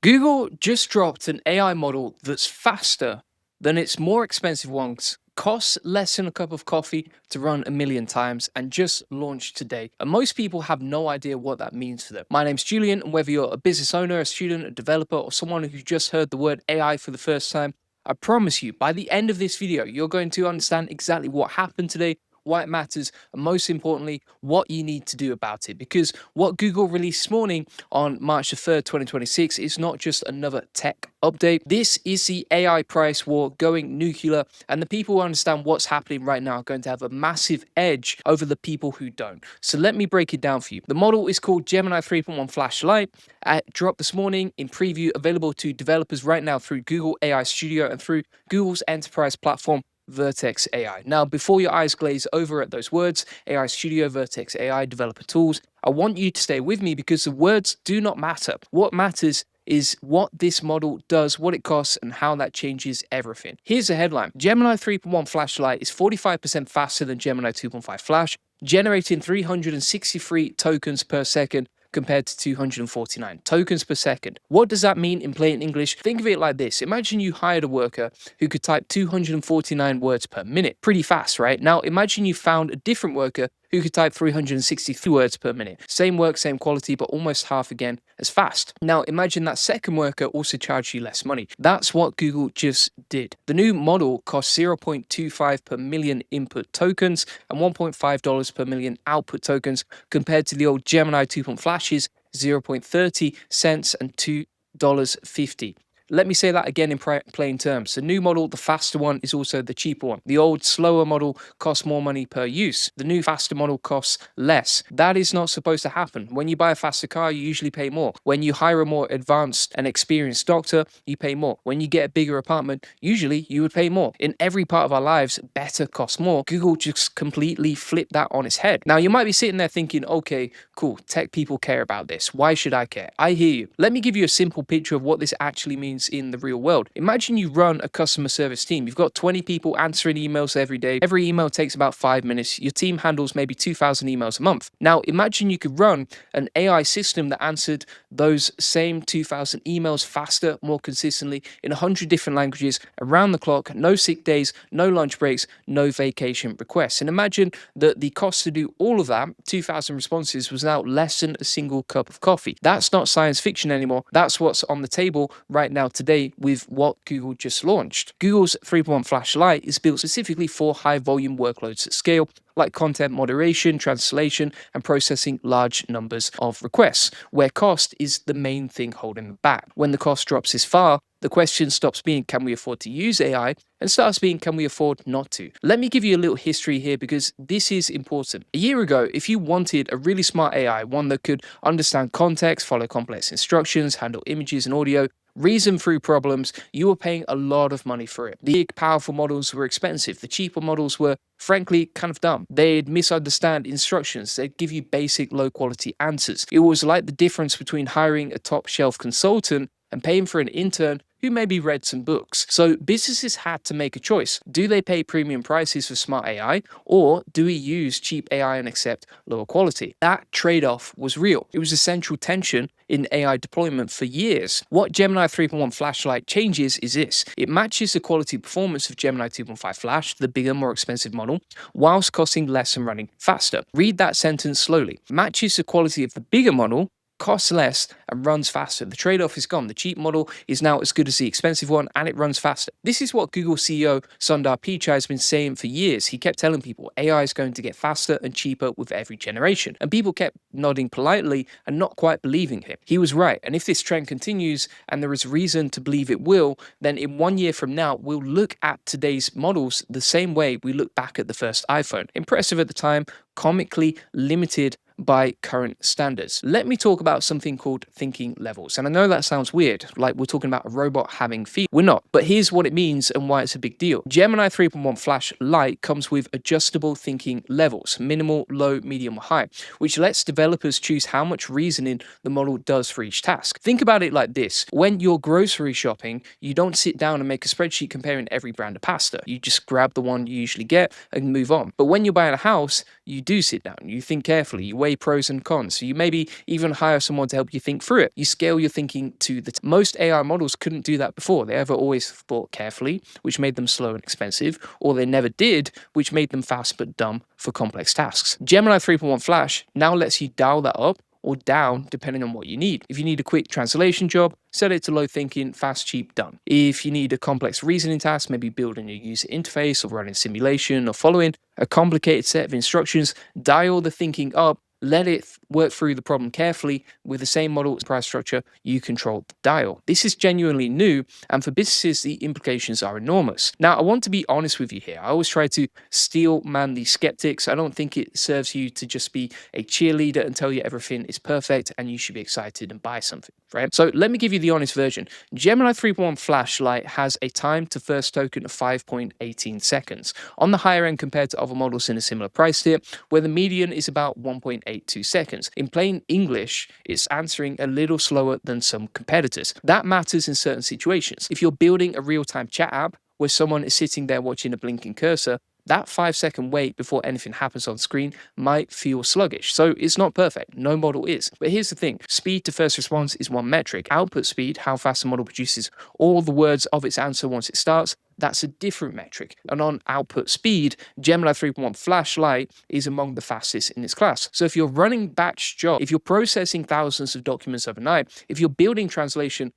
Google just dropped an AI model that's faster than its more expensive ones, costs less than a cup of coffee to run a million times, and just launched today. And most people have no idea what that means for them. My name's Julian, and whether you're a business owner, a student, a developer, or someone who just heard the word AI for the first time, I promise you, by the end of this video, you're going to understand exactly what happened today, why it matters, and most importantly, what you need to do about it. Because what Google released this morning on March the 3rd, 2026 is not just another tech update. This is the AI price war going nuclear, and the people who understand what's happening right now are going to have a massive edge over the people who don't. So let me break it down for you. The model is called Gemini 3.1 Flash Lite. It dropped this morning in preview, available to developers right now through Google AI Studio and through Google's enterprise platform Vertex AI. Now, before your eyes glaze over at those words, AI Studio, Vertex AI, developer tools, I want you to stay with me because the words do not matter. What matters is what this model does, what it costs, and how that changes everything. Here's the headline. Gemini 3.1 Flash Lite is 45% faster than Gemini 2.5 Flash, generating 363 tokens per second compared to 249 tokens per second. What does that mean in plain English? Think of it like this. Imagine you hired a worker who could type 249 words per minute. Pretty fast, right? Now imagine you found a different worker who could type 363 words per minute. Same work, same quality, but almost half again as fast. Now imagine that second worker also charged you less money. That's what Google just did. The new model costs 0.25 per million input tokens and $1.5 per million output tokens, compared to the old Gemini 2.0 Flash's 0.30 cents and $2.50. Let me say that again in plain terms. The new model, the faster one, is also the cheaper one. The old, slower model costs more money per use. The new, faster model costs less. That is not supposed to happen. When you buy a faster car, you usually pay more. When you hire a more advanced and experienced doctor, you pay more. When you get a bigger apartment, usually you would pay more. In every part of our lives, better costs more. Google just completely flipped that on its head. Now, you might be sitting there thinking, okay, cool, tech people care about this. Why should I care? I hear you. Let me give you a simple picture of what this actually means in the real world. Imagine you run a customer service team. You've got 20 people answering emails every day. Every email takes about 5 minutes. Your team handles maybe 2,000 emails a month. Now, imagine you could run an AI system that answered those same 2,000 emails faster, more consistently, in 100 different languages, around the clock, no sick days, no lunch breaks, no vacation requests. And imagine that the cost to do all of that, 2,000 responses, was now less than a single cup of coffee. That's not science fiction anymore. That's what's on the table right now today with what Google just launched. Google's 3.1 Flash Lite is built specifically for high volume workloads at scale, like content moderation, translation, and processing large numbers of requests, where cost is the main thing holding them back. When the cost drops this far, the question stops being, can we afford to use AI? And starts being, can we afford not to? Let me give you a little history here because this is important. A year ago, if you wanted a really smart AI, one that could understand context, follow complex instructions, handle images and audio, reason through problems, you were paying a lot of money for it. The big, powerful models were expensive. The cheaper models were, frankly, kind of dumb. They'd misunderstand instructions. They'd give you basic, low-quality answers. It was like the difference between hiring a top-shelf consultant and paying for an intern who maybe read some books. So businesses had to make a choice. Do they pay premium prices for smart AI, or do we use cheap AI and accept lower quality? That trade-off was real. It was a central tension in AI deployment for years. What Gemini 3.1 Flash Lite changes is this. It matches the quality performance of Gemini 2.5 Flash, the bigger, more expensive model, whilst costing less and running faster. Read that sentence slowly. Matches the quality of the bigger model, costs less, and runs faster. The trade-off is gone. The cheap model is now as good as the expensive one, and it runs faster. This is what Google CEO Sundar Pichai has been saying for years. He kept telling people AI is going to get faster and cheaper with every generation, and people kept nodding politely and not quite believing him. He was right, and if this trend continues, and there is reason to believe it will, then in 1 year from now, we'll look at today's models the same way we look back at the first iPhone. Impressive at the time, comically limited by current standards. Let me talk about something called thinking levels. And I know that sounds weird, like we're talking about a robot having feet. We're not, but here's what it means and why it's a big deal. Gemini 3.1 Flash Lite comes with adjustable thinking levels, minimal, low, medium, or high, which lets developers choose how much reasoning the model does for each task. Think about it like this. When you're grocery shopping, you don't sit down and make a spreadsheet comparing every brand of pasta. You just grab the one you usually get and move on. But when you're buying a house, you do sit down, you think carefully, you weigh weigh pros and cons. So you maybe even hire someone to help you think through it. You scale your thinking to most AI models couldn't do that before. They either always thought carefully, which made them slow and expensive, or they never did, which made them fast but dumb for complex tasks. Gemini 3.1 Flash now lets you dial that up or down depending on what you need. If you need a quick translation job, set it to low thinking, fast, cheap, done. If you need a complex reasoning task, maybe building a user interface or running simulation or following a complicated set of instructions, dial the thinking up, let it work through the problem carefully. With the same model price structure, you control the dial. This is genuinely new, and for businesses, the implications are enormous. Now, I want to be honest with you here. I always try to steel man the skeptics. I don't think it serves you to just be a cheerleader and tell you everything is perfect and you should be excited and buy something, right? So let me give you the honest version. Gemini 3.1 Flash Lite has a time to first token of 5.18 seconds. On the higher end compared to other models in a similar price tier, where the median is about 1.82 seconds. In plain English, it's answering a little slower than some competitors. That matters in certain situations. If you're building a real-time chat app where someone is sitting there watching a blinking cursor, that 5-second wait before anything happens on screen might feel sluggish. So it's not perfect. No model is. But here's the thing. Speed to first response is one metric. Output speed, how fast the model produces all the words of its answer once it starts, that's a different metric. And on output speed, Gemini 3.1 Flash Lite is among the fastest in its class. So if you're running batch job, if you're processing thousands of documents overnight, if you're building translation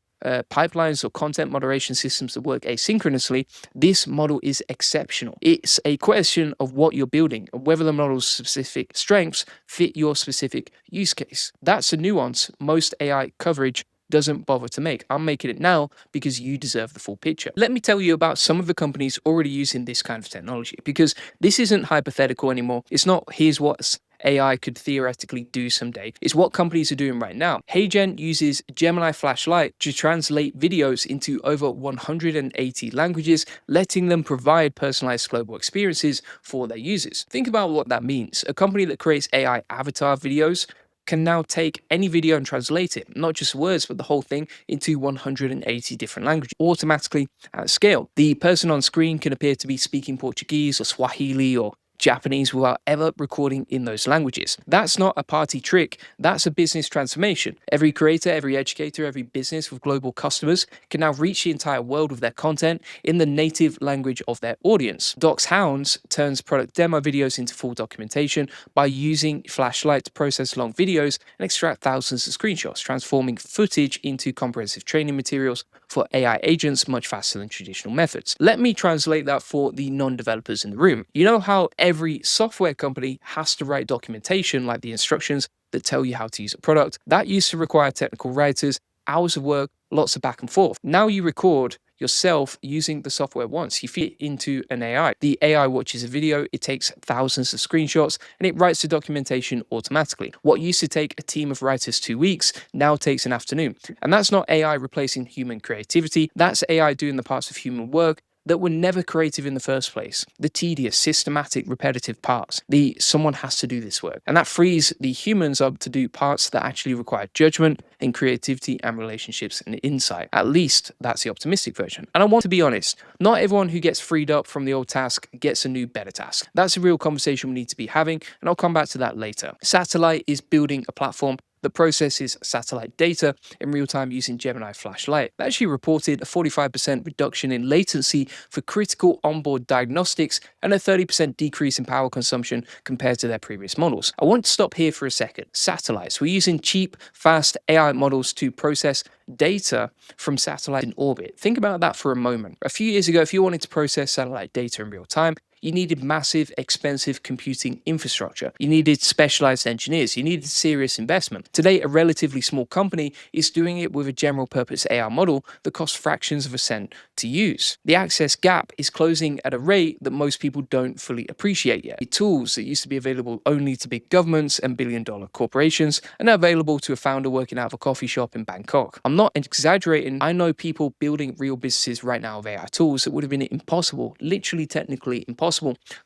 pipelines or content moderation systems that work asynchronously, this model is exceptional. It's a question of what you're building and whether the model's specific strengths fit your specific use case. That's a nuance most AI coverage doesn't bother to make. I'm making it now because you deserve the full picture. Let me tell you about some of the companies already using this kind of technology, because this isn't hypothetical anymore. It's not here's what AI could theoretically do someday. It's what companies are doing right now. HeyGen uses Gemini Flash Lite to translate videos into over 180 languages, letting them provide personalized global experiences for their users. Think about what that means. A company that creates AI avatar videos can now take any video and translate it, not just words, but the whole thing into 180 different languages, automatically at scale. The person on screen can appear to be speaking Portuguese or Swahili or Japanese without ever recording in those languages. That's not a party trick, that's a business transformation. Every creator, every educator, every business with global customers can now reach the entire world with their content in the native language of their audience. Docs Hounds turns product demo videos into full documentation by using Flash Lite to process long videos and extract thousands of screenshots, transforming footage into comprehensive training materials for AI agents much faster than traditional methods. Let me translate that for the non-developers in the room. You know how every software company has to write documentation like the instructions that tell you how to use a product? That used to require technical writers, hours of work, lots of back and forth. Now you record yourself using the software once. You feed it into an AI. The AI watches a video, it takes thousands of screenshots, and it writes the documentation automatically. What used to take a team of writers 2 weeks now takes an afternoon. And that's not AI replacing human creativity, that's AI doing the parts of human work that were never creative in the first place. The tedious, systematic, repetitive parts. Someone has to do this work. And that frees the humans up to do parts that actually require judgment and creativity and relationships and insight. At least that's the optimistic version. And I want to be honest, not everyone who gets freed up from the old task gets a new, better task. That's a real conversation we need to be having, and I'll come back to that later. Satellite is building a platform that processes satellite data in real time using Gemini Flash Lite. They actually reported a 45% reduction in latency for critical onboard diagnostics and a 30% decrease in power consumption compared to their previous models. I want to stop here for a second. Satellites. We're using cheap, fast AI models to process data from satellites in orbit. Think about that for a moment. A few years ago, if you wanted to process satellite data in real time, you needed massive, expensive computing infrastructure. You needed specialized engineers. You needed serious investment. Today, a relatively small company is doing it with a general purpose AI model that costs fractions of a cent to use. The access gap is closing at a rate that most people don't fully appreciate yet. The tools that used to be available only to big governments and billion-dollar corporations are now available to a founder working out of a coffee shop in Bangkok. I'm not exaggerating. I know people building real businesses right now with AI tools that would have been impossible, literally technically impossible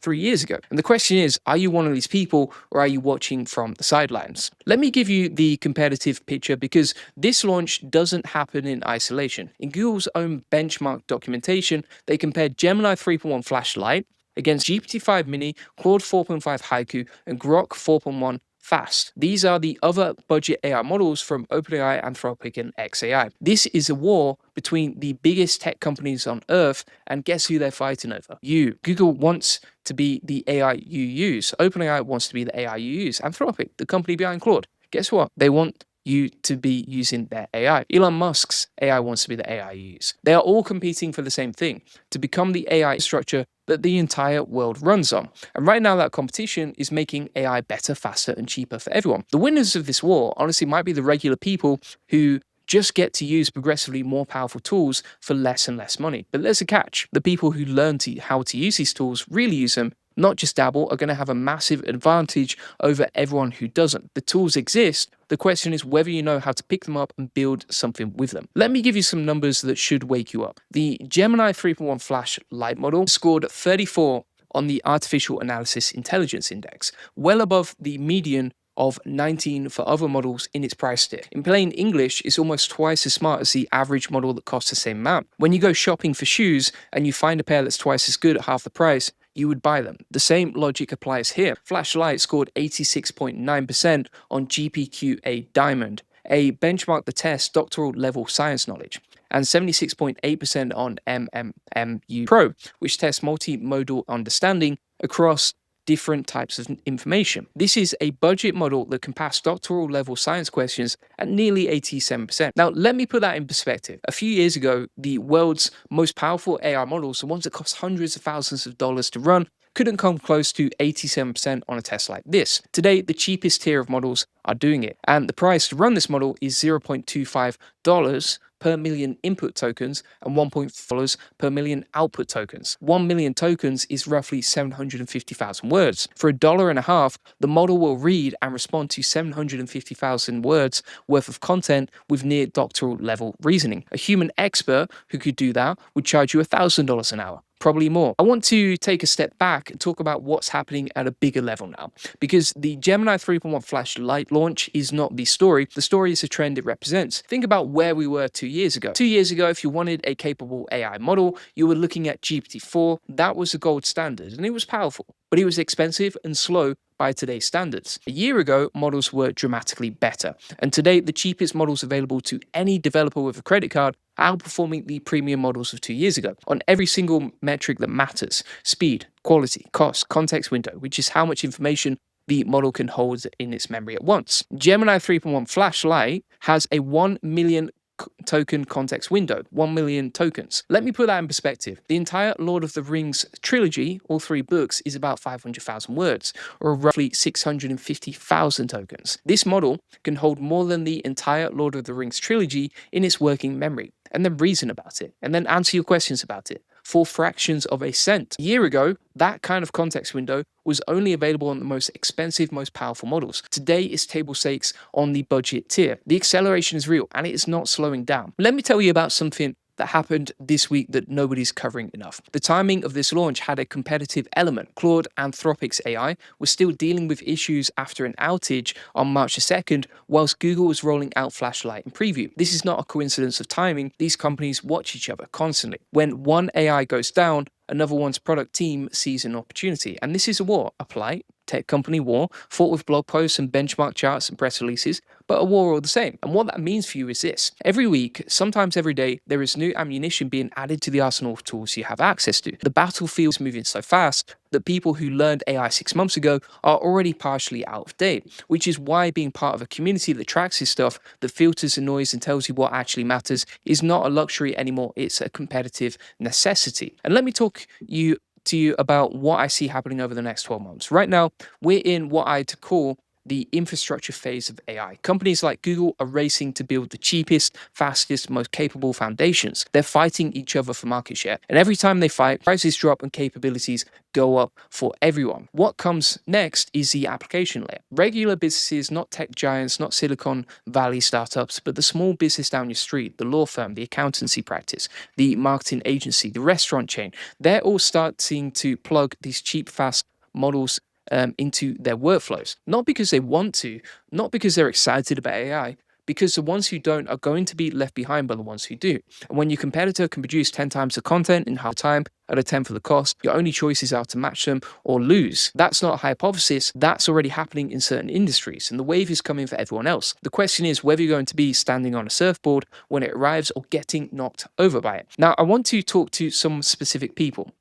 3 years ago. And the question is, are you one of these people or are you watching from the sidelines? Let me give you the competitive picture, because this launch doesn't happen in isolation. In Google's own benchmark documentation, they compared Gemini 3.1 Flash Lite against GPT-5 Mini, Claude 4.5 Haiku, and Grok 4.1 fast. These are the other budget AI models from OpenAI, Anthropic, and XAI. This is a war between the biggest tech companies on earth, and guess who they're fighting over? You. Google wants to be the AI you use. OpenAI wants to be the AI you use. Anthropic, the company behind Claude, guess what? They want you to be using their AI. Elon Musk's AI wants to be the AI you use. They are all competing for the same thing, to become the AI structure that the entire world runs on. And right now, that competition is making AI better, faster, and cheaper for everyone. The winners of this war, honestly, might be the regular people who just get to use progressively more powerful tools for less and less money. But there's a catch. The people who learn how to use these tools, really use them, not just dabble, are going to have a massive advantage over everyone who doesn't. The tools exist. The question is whether you know how to pick them up and build something with them. Let me give you some numbers that should wake you up. The Gemini 3.1 Flash Lite model scored 34 on the Artificial Analysis Intelligence Index, well above the median of 19 for other models in its price tier. In plain English, it's almost twice as smart as the average model that costs the same amount. When you go shopping for shoes and you find a pair that's twice as good at half the price, you would buy them. The same logic applies here. Flashlight scored 86.9% on GPQA Diamond, a benchmark that tests doctoral level science knowledge, and 76.8% on MMMU Pro, which tests multimodal understanding across different types of information. This is a budget model that can pass doctoral level science questions at nearly 87%. Now, let me put that in perspective. A few years ago, the world's most powerful AI models, the ones that cost hundreds of thousands of dollars to run, couldn't come close to 87% on a test like this. Today, the cheapest tier of models are doing it, and the price to run this model is $0.25 per million input tokens and $1.5 per million output tokens. 1 million tokens is roughly 750,000 words. For $1.50, the model will read and respond to 750,000 words worth of content with near doctoral level reasoning. A human expert who could do that would charge you $1,000 an hour. Probably more. I want to take a step back and talk about what's happening at a bigger level now, because the Gemini 3.1 Flash Lite launch is not the story. The story is a trend it represents. Think about where we were 2 years ago. 2 years ago, if you wanted a capable AI model, you were looking at GPT-4. That was the gold standard, and it was powerful, but it was expensive and slow by today's standards. A year ago, models were dramatically better, and today the cheapest models available to any developer with a credit card are outperforming the premium models of 2 years ago on every single metric that matters: speed, quality, cost, context window, which is how much information the model can hold in its memory at once. Gemini 3.1 Flash Lite has a 1 million token context window, 1 million tokens. Let me put that in perspective. The entire Lord of the Rings trilogy, all 3 books, is about 500,000 words, or roughly 650,000 tokens. This model can hold more than the entire Lord of the Rings trilogy in its working memory, and then reason about it, and then answer your questions about it for fractions of a cent. A year ago, that kind of context window was only available on the most expensive, most powerful models. Today, it's table stakes on the budget tier. The acceleration is real, and it is not slowing down. Let me tell you about something that happened this week that nobody's covering enough. The timing of this launch had a competitive element. Claude, Anthropic's AI, was still dealing with issues after an outage on March the 2nd, whilst Google was rolling out Flashlight in preview. This is not a coincidence of timing. These companies watch each other constantly. When one AI goes down, another one's product team sees an opportunity. And this is a war, a polite tech company war, fought with blog posts and benchmark charts and press releases, but a war all the same. And what that means for you is this: every week, sometimes every day, there is new ammunition being added to the arsenal of tools you have access to. The battlefield is moving so fast that people who learned AI 6 months ago are already partially out of date, which is why being part of a community that tracks this stuff, that filters the noise and tells you what actually matters, is not a luxury anymore. It's a competitive necessity. And let me talk to you about what I see happening over the next 12 months. Right now, we're in what I'd call the infrastructure phase of AI. Companies like Google are racing to build the cheapest, fastest, most capable foundations. They're fighting each other for market share. And every time they fight, prices drop and capabilities go up for everyone. What comes next is the application layer. Regular businesses, not tech giants, not Silicon Valley startups, but the small business down your street, the law firm, the accountancy practice, the marketing agency, the restaurant chain, they're all starting to plug these cheap, fast models into their workflows. Not because they want to, not because they're excited about AI, because the ones who don't are going to be left behind by the ones who do. And when your competitor can produce 10 times the content in half the time at a tenth of the cost, your only choices are to match them or lose. That's not a hypothesis, that's already happening in certain industries, and the wave is coming for everyone else. The question is whether you're going to be standing on a surfboard when it arrives or getting knocked over by it. Now, I want to talk to some specific people,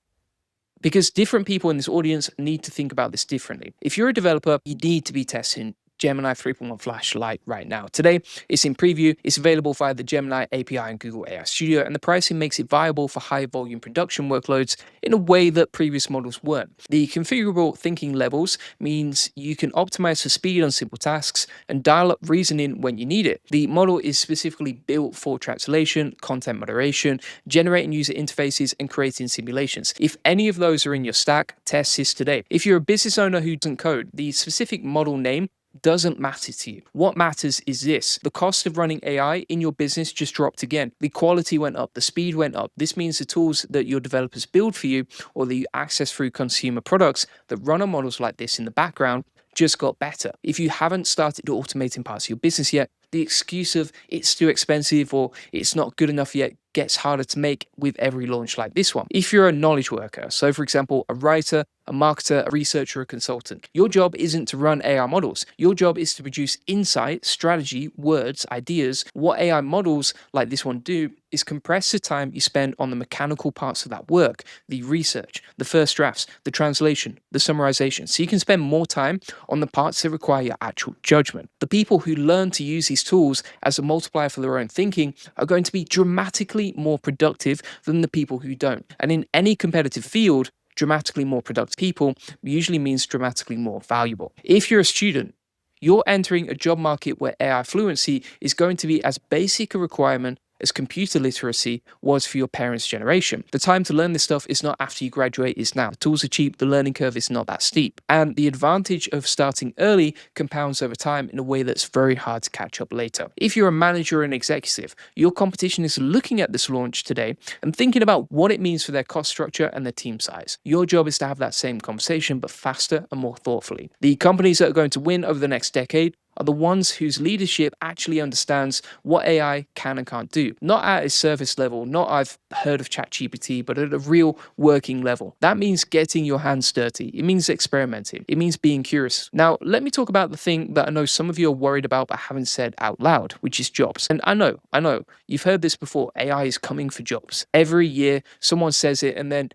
because different people in this audience need to think about this differently. If you're a developer, you need to be testing Gemini 3.1 Flash Lite right now. Today, it's in preview. It's available via the Gemini API and Google AI Studio, and the pricing makes it viable for high volume production workloads in a way that previous models weren't. The configurable thinking levels means you can optimize for speed on simple tasks and dial up reasoning when you need it. The model is specifically built for translation, content moderation, generating user interfaces, and creating simulations. If any of those are in your stack, test this today. If you're a business owner who doesn't code, the specific model name doesn't matter to you. What matters is this: the cost of running AI in your business just dropped again. The quality went up, the speed went up. This means the tools that your developers build for you or that you access through consumer products that run on models like this in the background just got better. If you haven't started automating parts of your business yet, the excuse of it's too expensive or it's not good enough yet gets harder to make with every launch like this one. If you're a knowledge worker, so for example, a writer, a marketer, a researcher, a consultant, your job isn't to run AI models. Your job is to produce insight, strategy, words, ideas. What AI models like this one do is compress the time you spend on the mechanical parts of that work, the research, the first drafts, the translation, the summarization, so you can spend more time on the parts that require your actual judgment. The people who learn to use these tools as a multiplier for their own thinking are going to be dramatically more productive than the people who don't. And in any competitive field, dramatically more productive people usually means dramatically more valuable. If you're a student, you're entering a job market where AI fluency is going to be as basic a requirement as computer literacy was for your parents' generation. The time to learn this stuff is not after you graduate, it's now. The tools are cheap, the learning curve is not that steep. And the advantage of starting early compounds over time in a way that's very hard to catch up later. If you're a manager or an executive, your competition is looking at this launch today and thinking about what it means for their cost structure and their team size. Your job is to have that same conversation, but faster and more thoughtfully. The companies that are going to win over the next decade are the ones whose leadership actually understands what AI can and can't do. Not at a surface level, not I've heard of ChatGPT, but at a real working level. That means getting your hands dirty. It means experimenting. It means being curious. Now, let me talk about the thing that I know some of you are worried about but haven't said out loud, which is jobs. And I know, you've heard this before. AI is coming for jobs. Every year, someone says it and then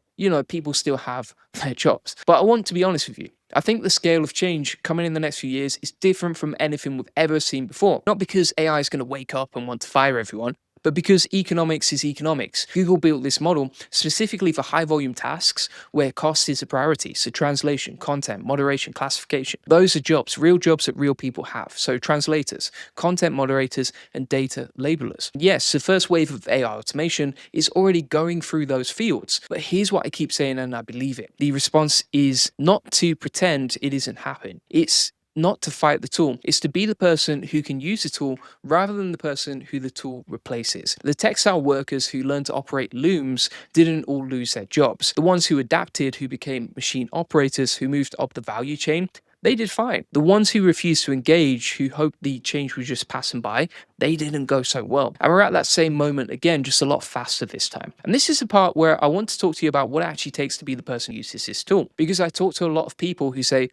people still have their jobs. But I want to be honest with you. I think the scale of change coming in the next few years is different from anything we've ever seen before. Not because AI is going to wake up and want to fire everyone, but because economics is economics. Google built this model specifically for high volume tasks where cost is a priority. So translation, content, moderation, classification. Those are jobs that real people have. So translators, content moderators, and data labelers. Yes, the first wave of AI automation is already going through those fields. But here's what I keep saying, and I believe it. The response is not to pretend it isn't happening. It's not to fight the tool. It's to be the person who can use the tool rather than the person who the tool replaces. The textile workers who learned to operate looms didn't all lose their jobs. The ones who adapted, who became machine operators, who moved up the value chain, they did fine. The ones who refused to engage, who hoped the change was just passing by, they didn't go so well. And we're at that same moment again, just a lot faster this time. And this is the part where I want to talk to you about what it actually takes to be the person who uses this tool. Because I talk to a lot of people who say,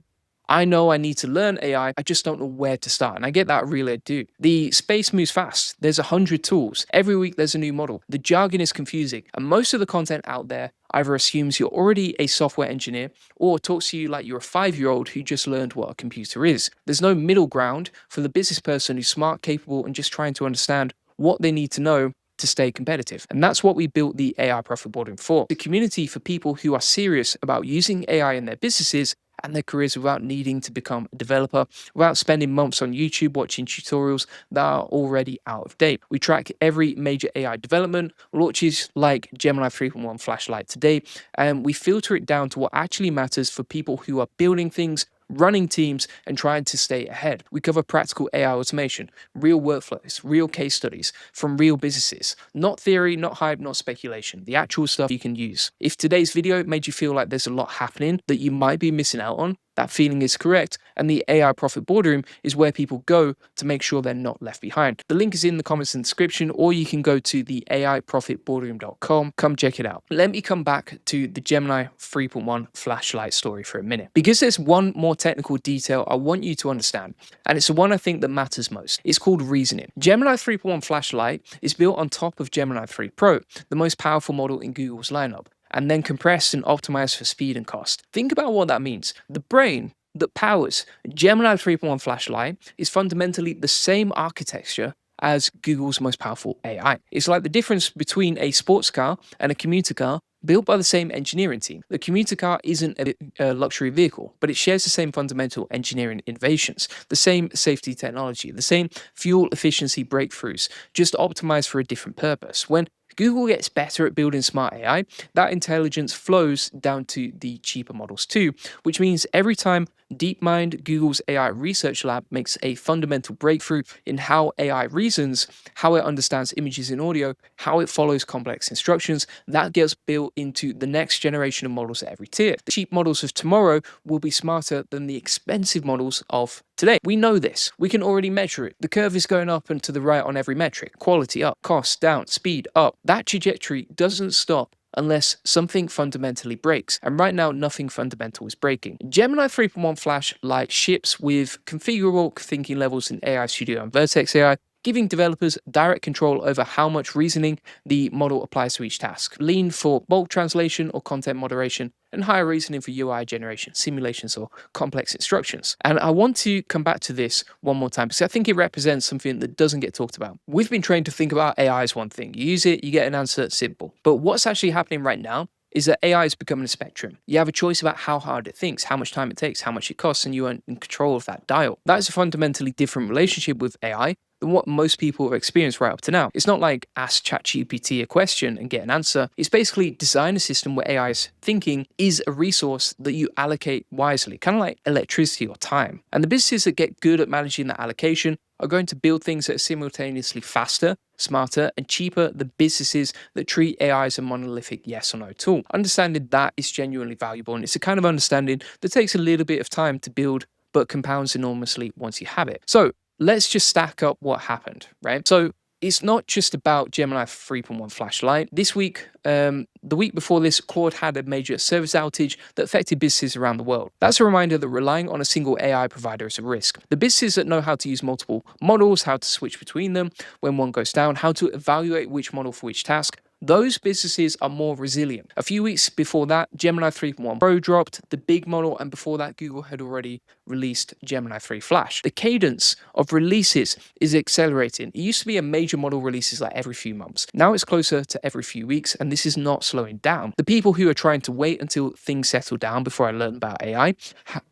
I know I need to learn AI, I just don't know where to start. And I get that, really I do. The space moves fast. There's 100 tools. Every week there's a new model. The jargon is confusing. And most of the content out there either assumes you're already a software engineer or talks to you like you're a 5-year-old who just learned what a computer is. There's no middle ground for the business person who's smart, capable, and just trying to understand what they need to know to stay competitive. And that's what we built the AI Profit Boarding for. The community for people who are serious about using AI in their businesses and their careers without needing to become a developer, without spending months on YouTube watching tutorials that are already out of date. We track every major AI development, launches like Gemini 3.1 Flash Lite today, and we filter it down to what actually matters for people who are building things, running teams, and trying to stay ahead. We cover practical AI automation, real workflows, real case studies from real businesses. Not theory, not hype, not speculation. The actual stuff you can use. If today's video made you feel like there's a lot happening that you might be missing out on, that feeling is correct, and the AI Profit Boardroom is where people go to make sure they're not left behind. The link is in the comments and description, or you can go to the AIProfitBoardroom.com. Come check it out. Let me come back to the Gemini 3.1 flashlight story for a minute, because there's one more technical detail I want you to understand, and it's the one I think that matters most. It's called reasoning. Gemini 3.1 flashlight is built on top of Gemini 3 Pro, the most powerful model in Google's lineup, and then compressed and optimized for speed and cost. Think about what that means. The brain that powers Gemini 3.1 flashlight is fundamentally the same architecture as Google's most powerful AI. It's like the difference between a sports car and a commuter car built by the same engineering team. The commuter car isn't a luxury vehicle, but it shares the same fundamental engineering innovations, the same safety technology, the same fuel efficiency breakthroughs, just optimized for a different purpose. When Google gets better at building smart AI, that intelligence flows down to the cheaper models too, which means every time DeepMind, Google's AI research lab, makes a fundamental breakthrough in how AI reasons, how it understands images and audio, how it follows complex instructions, that gets built into the next generation of models at every tier. The cheap models of tomorrow will be smarter than the expensive models of today. We know this. We can already measure it. The curve is going up and to the right on every metric. Quality up, cost down, speed up. That trajectory doesn't stop unless something fundamentally breaks. And right now, nothing fundamental is breaking. Gemini 3.1 flashlight ships with configurable thinking levels in AI Studio and Vertex AI, giving developers direct control over how much reasoning the model applies to each task. Lean for bulk translation or content moderation, and higher reasoning for UI generation, simulations, or complex instructions. And I want to come back to this one more time because I think it represents something that doesn't get talked about. We've been trained to think about AI as one thing. You use it, you get an answer that's simple. But what's actually happening right now is that AI is becoming a spectrum. You have a choice about how hard it thinks, how much time it takes, how much it costs, and you are in control of that dial. That is a fundamentally different relationship with AI than what most people have experienced right up to now. It's not like ask ChatGPT a question and get an answer. It's basically design a system where AI's thinking is a resource that you allocate wisely, kind of like electricity or time. And the businesses that get good at managing that allocation are going to build things that are simultaneously faster, smarter, and cheaper than businesses that treat AI as a monolithic yes or no tool. Understanding that is genuinely valuable, and it's a kind of understanding that takes a little bit of time to build, but compounds enormously once you have it. So let's just stack up what happened, right? So it's not just about Gemini 3.1 flashlight. This week, the week before this, Claude had a major service outage that affected businesses around the world. That's a reminder that relying on a single AI provider is a risk. The businesses that know how to use multiple models, how to switch between them when one goes down, how to evaluate which model for which task, those businesses are more resilient. A few weeks before that, Gemini 3.1 Pro dropped, the big model, and before that, Google had already released Gemini 3 Flash. The cadence of releases is accelerating. It used to be a major model releases like every few months. Now it's closer to every few weeks, and this is not slowing down. The people who are trying to wait until things settle down before I learn about AI,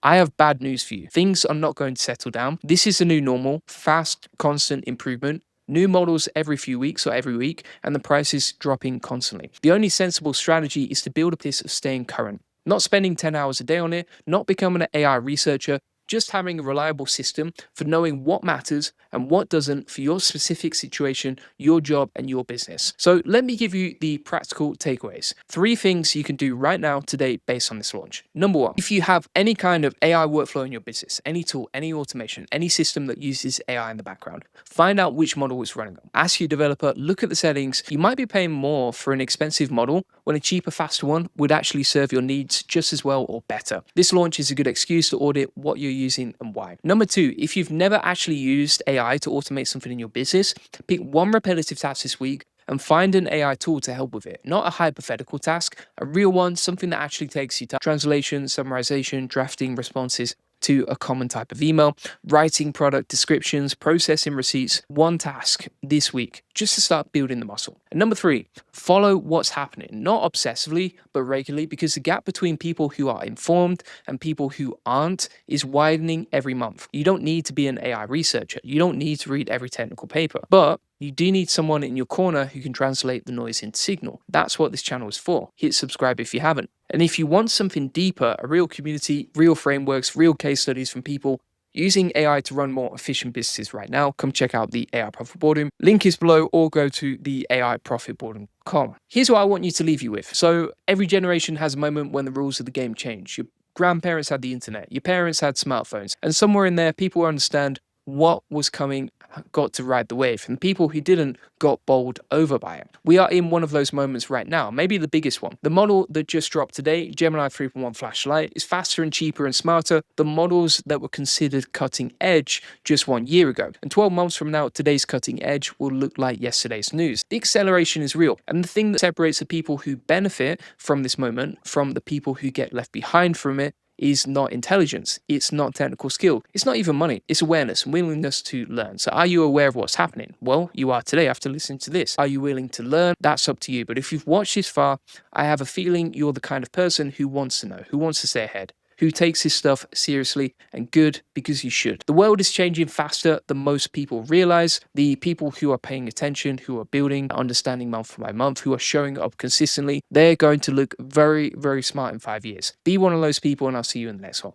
I have bad news for you. Things are not going to settle down. This is the new normal, fast, constant improvement. New models every few weeks or every week, and the price is dropping constantly. The only sensible strategy is to build up this of staying current, not spending 10 hours a day on it, not becoming an AI researcher, just having a reliable system for knowing what matters and what doesn't for your specific situation, your job, and your business. So let me give you the practical takeaways. 3 things you can do right now today based on this launch. Number 1, if you have any kind of AI workflow in your business, any tool, any automation, any system that uses AI in the background, find out which model is running on. Ask your developer, look at the settings. You might be paying more for an expensive model when a cheaper, faster one would actually serve your needs just as well or better. This launch is a good excuse to audit what you're using and why. Number 2, if you've never actually used AI to automate something in your business, pick one repetitive task this week and find an AI tool to help with it. Not a hypothetical task, a real one, something that actually takes you time. Translation, summarization, drafting responses to a common type of email, writing product descriptions, processing receipts, one task this week, just to start building the muscle. And number 3, follow what's happening, not obsessively, but regularly, because the gap between people who are informed and people who aren't is widening every month. You don't need to be an AI researcher. You don't need to read every technical paper, but you do need someone in your corner who can translate the noise into signal. That's what this channel is for. Hit subscribe if you haven't. And if you want something deeper, a real community, real frameworks, real case studies from people using AI to run more efficient businesses right now, come check out the AI Profit Boardroom. Link is below, or go to the AIProfitBoardroom.com. Here's what I want you to leave you with. So every generation has a moment when the rules of the game change. Your grandparents had the internet, your parents had smartphones, and somewhere in there, people understand what was coming, got to ride the wave, and people who didn't got bowled over by it. We are in one of those moments right now, maybe the biggest one. The model that just dropped today, Gemini 3.1 Flash Lite, is faster and cheaper and smarter than models that were considered cutting edge just 1 year ago. And 12 months from now, today's cutting edge will look like yesterday's news. The acceleration is real, and the thing that separates the people who benefit from this moment from the people who get left behind from it is not intelligence, it's not technical skill, it's not even money, it's awareness and willingness to learn. So are you aware of what's happening? Well, you are today after listening to this. Are you willing to learn? That's up to you. But if you've watched this far, I have a feeling you're the kind of person who wants to know, who wants to stay ahead, who takes his stuff seriously, and good, because you should. The world is changing faster than most people realize. The people who are paying attention, who are building, understanding month by month, who are showing up consistently, they're going to look very, very smart in 5 years. Be one of those people, and I'll see you in the next one.